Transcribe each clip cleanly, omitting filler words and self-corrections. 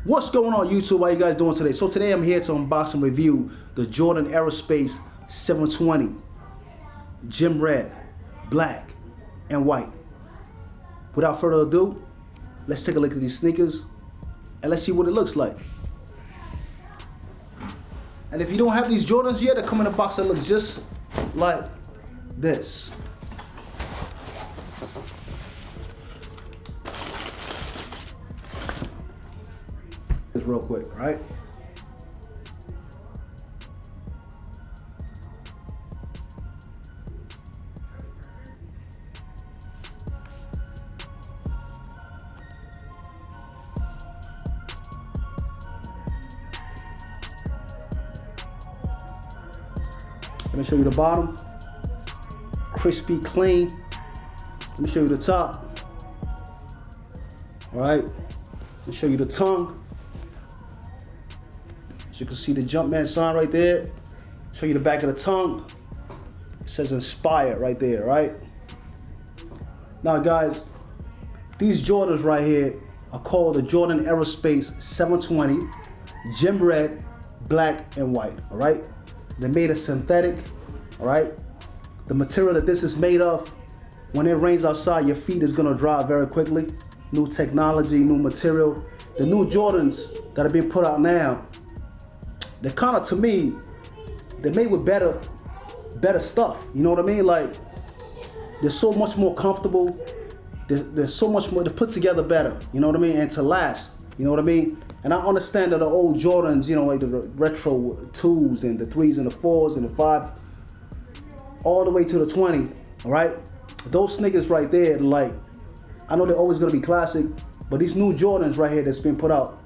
What's going on, YouTube? How you guys doing today? So today I'm here to unbox and review the Jordan Aerospace 720 gem red, black, and white. Without further ado, let's take a look at these sneakers and let's see what it looks like. And if you don't have these Jordans yet, they come in a box that looks just like this. Just real quick, right? Let me show you the bottom. Crispy, clean. Let me show you the top. All right. Let me show you the tongue. As you can see the Jumpman sign right there. Show you the back of the tongue. It says inspired right there, right? Now guys, these Jordans right here are called the Jordan Aerospace 720 gem red, black, and white, all right? They're made of synthetic, all right? The material that this is made of, when it rains outside, your feet is gonna dry very quickly. New technology, new material. The new Jordans that are being put out now, they're kind of, to me, they're made with better stuff. You know what I mean? Like, they're so much more comfortable. They're so much more, they're put together better. You know what I mean? And to last. You know what I mean? And I understand that the old Jordans, you know, like the retro 2s and the 3s and the 4s and the 5, all the way to the 20, all right? Those sneakers right there, like, I know they're always gonna be classic, but these new Jordans right here that's been put out,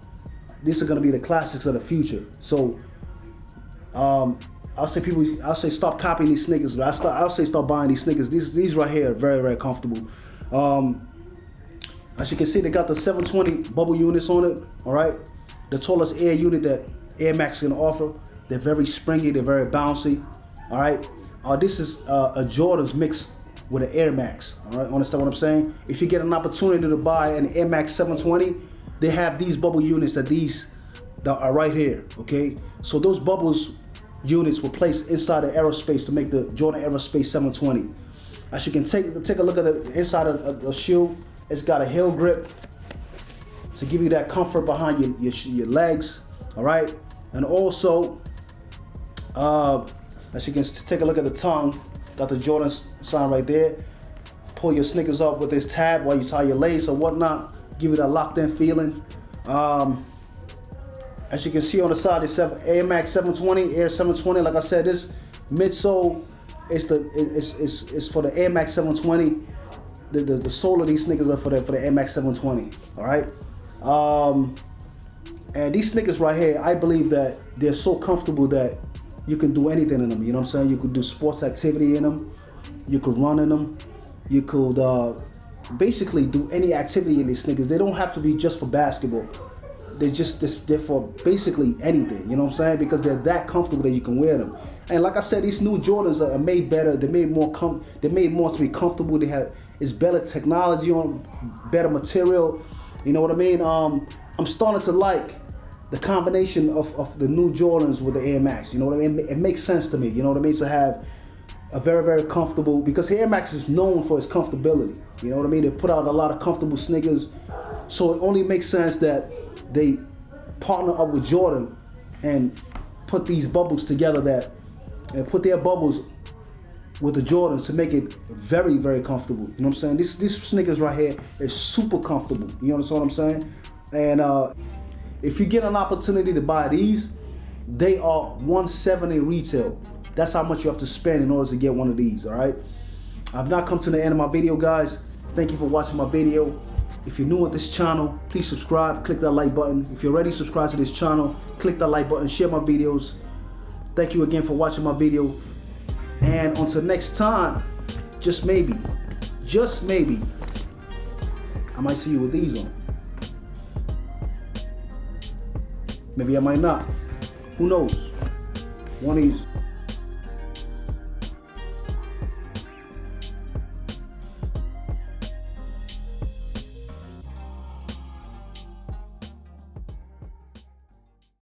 these are gonna be the classics of the future. So, I'll say stop copying these sneakers, but I'll say start buying these sneakers. These right here are very, very comfortable. As you can see, they got the 720 bubble units on it, all right? The tallest air unit that Air Max can offer. They're very springy, they're very bouncy, all right? This is a Jordans mixed with an Air Max, all right? Understand what I'm saying? If you get an opportunity to buy an Air Max 720, they have these bubble units that are right here, okay? So those bubbles units were placed inside the Aerospace to make the Jordan Aerospace 720. As you can take a look at the inside of the shoe, it's got a heel grip to give you that comfort behind your legs, all right? And also, as you can take a look at the tongue, got the Jordan sign right there. Pull your sneakers up with this tab while you tie your lace or whatnot, give you that locked in feeling. As you can see on the side, it's Air Max 720, Air 720. Like I said, this midsole is for the Air Max 720. The sole of these sneakers are for the Air Max 720. All right. And these sneakers right here, I believe that they're so comfortable that you can do anything in them. You know what I'm saying? You could do sports activity in them. You could run in them. You could basically do any activity in these sneakers. They don't have to be just for basketball. They're for basically anything, you know what I'm saying? Because they're that comfortable that you can wear them. And like I said, these new Jordans are made better. They're made more to be comfortable. It's better technology on, better material. You know what I mean? I'm starting to like the combination of the new Jordans with the Air Max. You know what I mean? It makes sense to me. You know what I mean? To have a very, very comfortable, because Air Max is known for its comfortability. You know what I mean? They put out a lot of comfortable sneakers. So it only makes sense that they partner up with Jordan and put these bubbles together and put their bubbles with the Jordans to make it very, very comfortable. You know what I'm saying? These sneakers right here is super comfortable. You understand what I'm saying? And if you get an opportunity to buy these, they are $170 retail. That's how much you have to spend in order to get one of these, all right? I've now come to the end of my video, guys. Thank you for watching my video. If you're new at this channel, please subscribe, click that like button. If you're already subscribed to this channel, click that like button, share my videos. Thank you again for watching my video. And until next time, just maybe, I might see you with these on. Maybe I might not. Who knows? One of these.